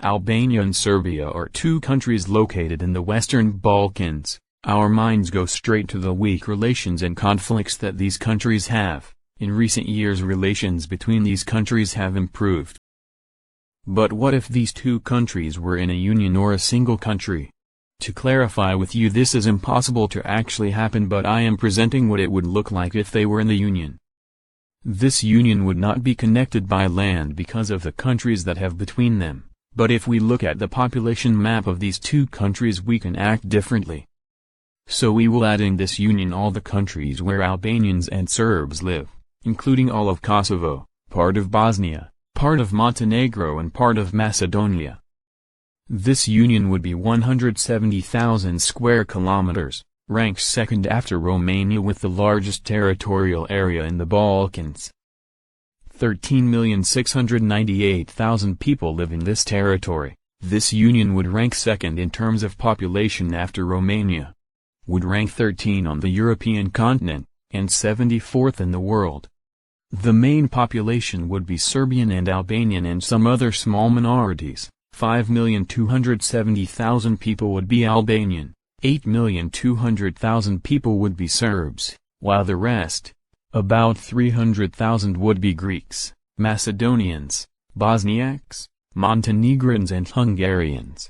Albania and Serbia are two countries located in the Western Balkans. Our minds go straight to the weak relations and conflicts that these countries have. In recent years, relations between these countries have improved. But what if these two countries were in a union or a single country? To clarify with you, this is impossible to actually happen, but I am presenting what it would look like if they were in the union. This union would not be connected by land because of the countries that have between them, but if we look at the population map of these two countries, we can act differently. So we will add in this union all the countries where Albanians and Serbs live, including all of Kosovo, part of Bosnia, part of Montenegro and part of Macedonia. This union would be 170,000 square kilometers, ranks second after Romania with the largest territorial area in the Balkans. 13,698,000 people live in this territory. This union would rank second in terms of population after Romania. Would rank 13 on the European continent, and 74th in the world. The main population would be Serbian and Albanian and some other small minorities. 5,270,000 people would be Albanian, 8,200,000 people would be Serbs, while the rest, about 300,000 would be Greeks, Macedonians, Bosniaks, Montenegrins and Hungarians.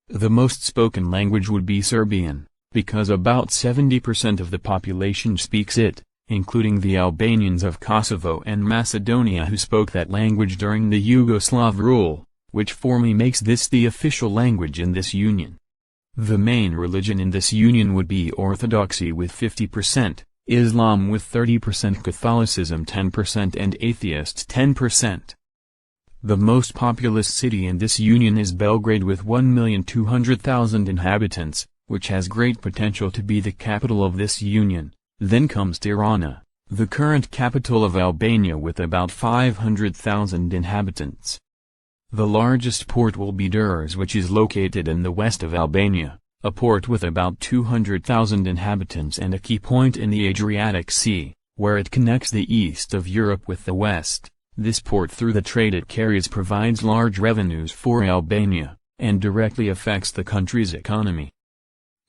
The most spoken language would be Serbian, because about 70% of the population speaks it, including the Albanians of Kosovo and Macedonia who spoke that language during the Yugoslav rule, which formally makes this the official language in this union. The main religion in this union would be Orthodoxy with 50%, Islam with 30%, Catholicism 10% and atheists 10%. The most populous city in this union is Belgrade with 1,200,000 inhabitants, which has great potential to be the capital of this union. Then comes Tirana, the current capital of Albania with about 500,000 inhabitants. The largest port will be Durrës, which is located in the west of Albania, a port with about 200,000 inhabitants and a key point in the Adriatic Sea, where it connects the east of Europe with the west. This port, through the trade it carries, provides large revenues for Albania, and directly affects the country's economy.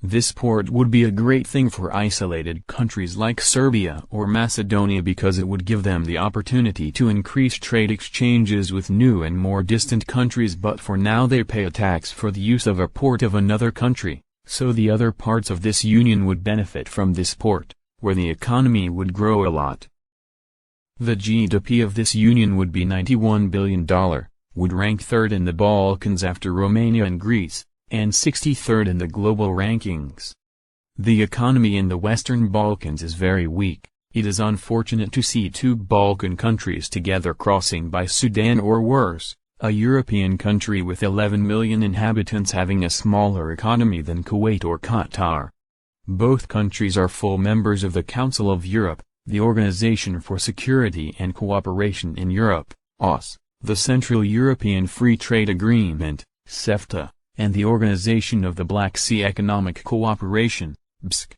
This port would be a great thing for isolated countries like Serbia or Macedonia because it would give them the opportunity to increase trade exchanges with new and more distant countries, but for now they pay a tax for the use of a port of another country, so the other parts of this union would benefit from this port, where the economy would grow a lot. The GDP of this union would be $91 billion, would rank third in the Balkans after Romania and Greece, and 63rd in the global rankings. The economy in the Western Balkans is very weak. It is unfortunate to see two Balkan countries together crossing by Sudan or worse, a European country with 11 million inhabitants having a smaller economy than Kuwait or Qatar. Both countries are full members of the Council of Europe, the Organization for Security and Cooperation in Europe, OSCE, the Central European Free Trade Agreement, CEFTA, and the Organization of the Black Sea Economic Cooperation, BSC.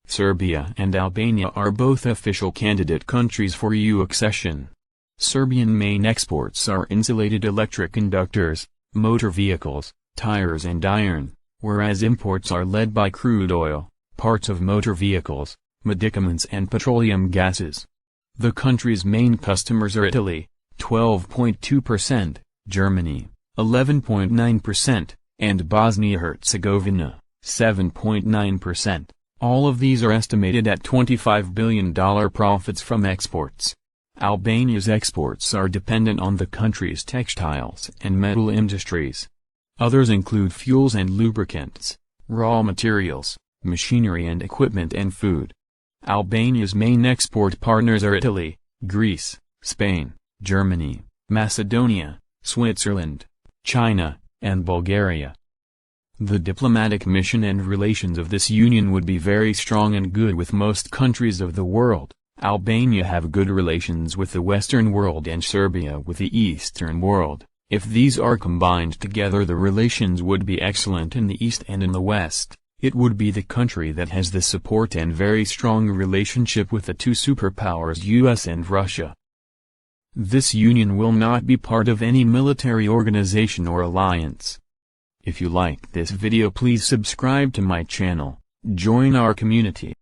Serbia and Albania are both official candidate countries for EU accession. Serbian main exports are insulated electric conductors, motor vehicles, tires and iron, whereas imports are led by crude oil, parts of motor vehicles, medicaments and petroleum gases. The country's main customers are Italy, 12.2%, Germany, 11.9%, and Bosnia-Herzegovina, 7.9%. All of these are estimated at $25 billion profits from exports. Albania's exports are dependent on the country's textiles and metal industries. Others include fuels and lubricants, raw materials, machinery and equipment and food. Albania's main export partners are Italy, Greece, Spain, Germany, Macedonia, Switzerland, China, and Bulgaria. The diplomatic mission and relations of this union would be very strong and good with most countries of the world. Albania have good relations with the Western world and Serbia with the Eastern world. If these are combined together, the relations would be excellent in the East and in the West. It would be the country that has the support and very strong relationship with the two superpowers US and Russia. This union will not be part of any military organization or alliance. If you like this video, please subscribe to my channel, join our community.